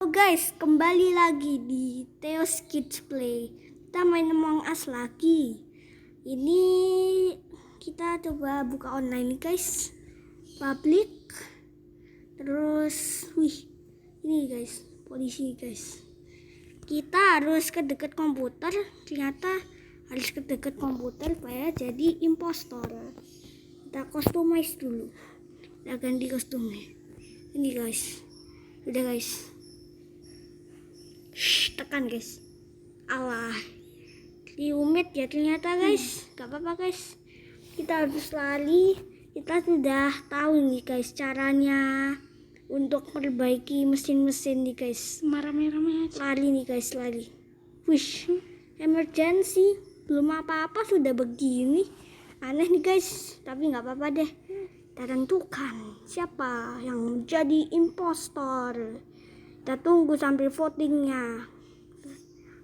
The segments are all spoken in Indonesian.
Guys, kembali lagi di Theos Kids Play. Kita main Among Us lagi. Ini kita coba buka online guys, public. Terus, ini guys, polisi guys. Kita harus ke dekat komputer. Ternyata harus ke dekat komputer supaya jadi impostor. Kita customize dulu. Kita ganti kostumnya. Ini guys, udah guys. Tekan guys. Alah, liumit ya ternyata guys. Gak apa-apa guys, kita harus lari. Kita sudah tahu nih guys caranya untuk perbaiki mesin-mesin nih guys. Merah-merah lari nih guys, lari. Emergency. Belum apa-apa sudah begini. Aneh nih guys, tapi gak apa-apa deh. Kita tentukan siapa yang menjadi impostor. Kita tunggu sampai votingnya.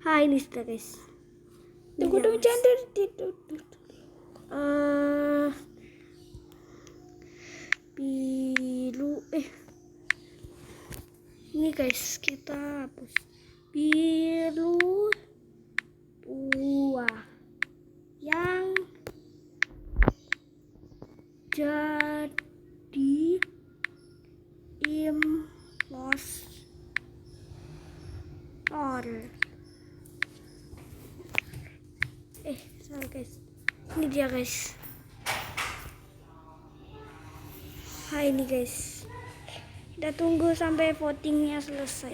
Hai, ini sudah guys. Tunggu dong, jangan biru. Ini guys, kita hapus biru tua yang jadi impostor. Salah guys. Ini dia guys. Hai ini guys. Kita tunggu sampai votingnya selesai.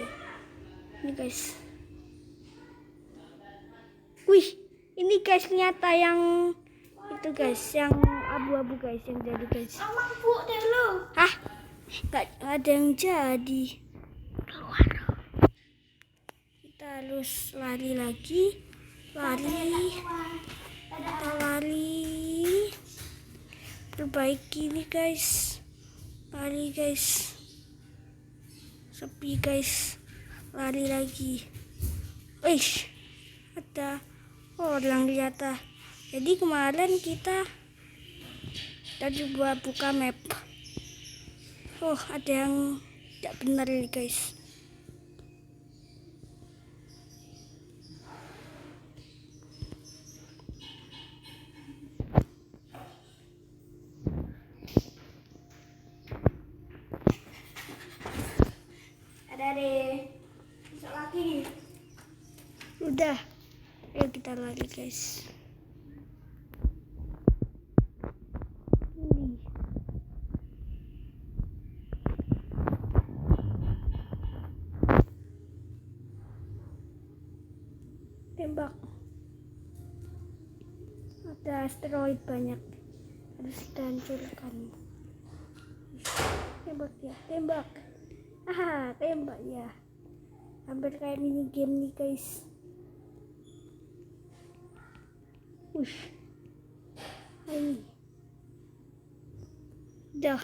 Ini guys. Ini guys ternyata yang itu guys, yang abu-abu guys, yang jadi guys. Emang bu deh lo. Gak ada yang jadi. Keluar. Kita harus lari lagi. Kita lari. Perbaiki nih guys. Lari guys. Sepi guys. Lari lagi. Ada orang di atas. Jadi kemarin kita coba buka map. Ada yang tidak benar nih guys. Ada deh. Bisa lagi. Udah. Ayo kita lari guys. Ini. Tembak. Ada asteroid banyak. Harus kita hancurkan. Tembak ya, tembak. Tembak ya. Hampir kayak mini game nih guys. Ini. Dah.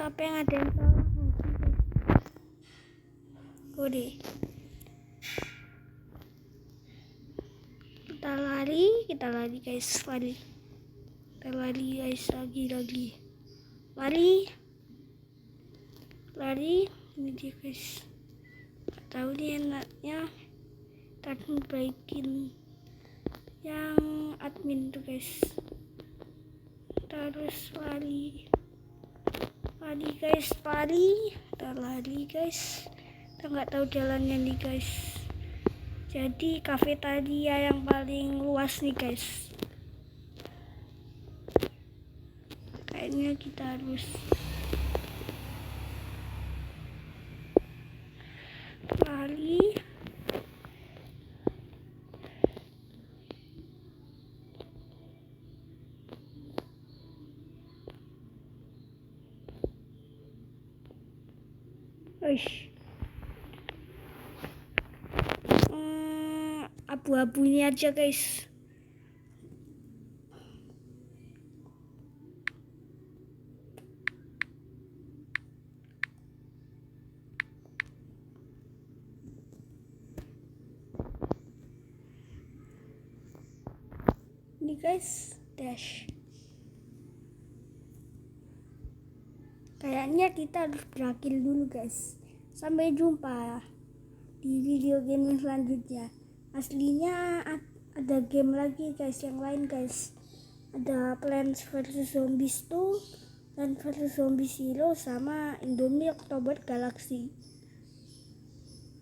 Apa yang ada yang salah? Kode. Kita lari guys, lari. Kita lari guys, lagi. Lari. Ini dia guys. Gak tahu nih enaknya. Kita baikin yang admin tuh guys. Kita harus lari guys, kita lari guys. Kita nggak tahu jalannya nih guys. Jadi kafetaria yang paling luas nih guys. Kayaknya kita harus lari. Abu-abunya aja guys. Ini guys, dash. Kayaknya kita harus berakhir dulu guys. Sampai jumpa di video game yang selanjutnya. Aslinya ada game lagi guys, yang lain guys. Ada Plants vs Zombies 2, Plants vs Zombies Zero, sama Indomie October Galaxy.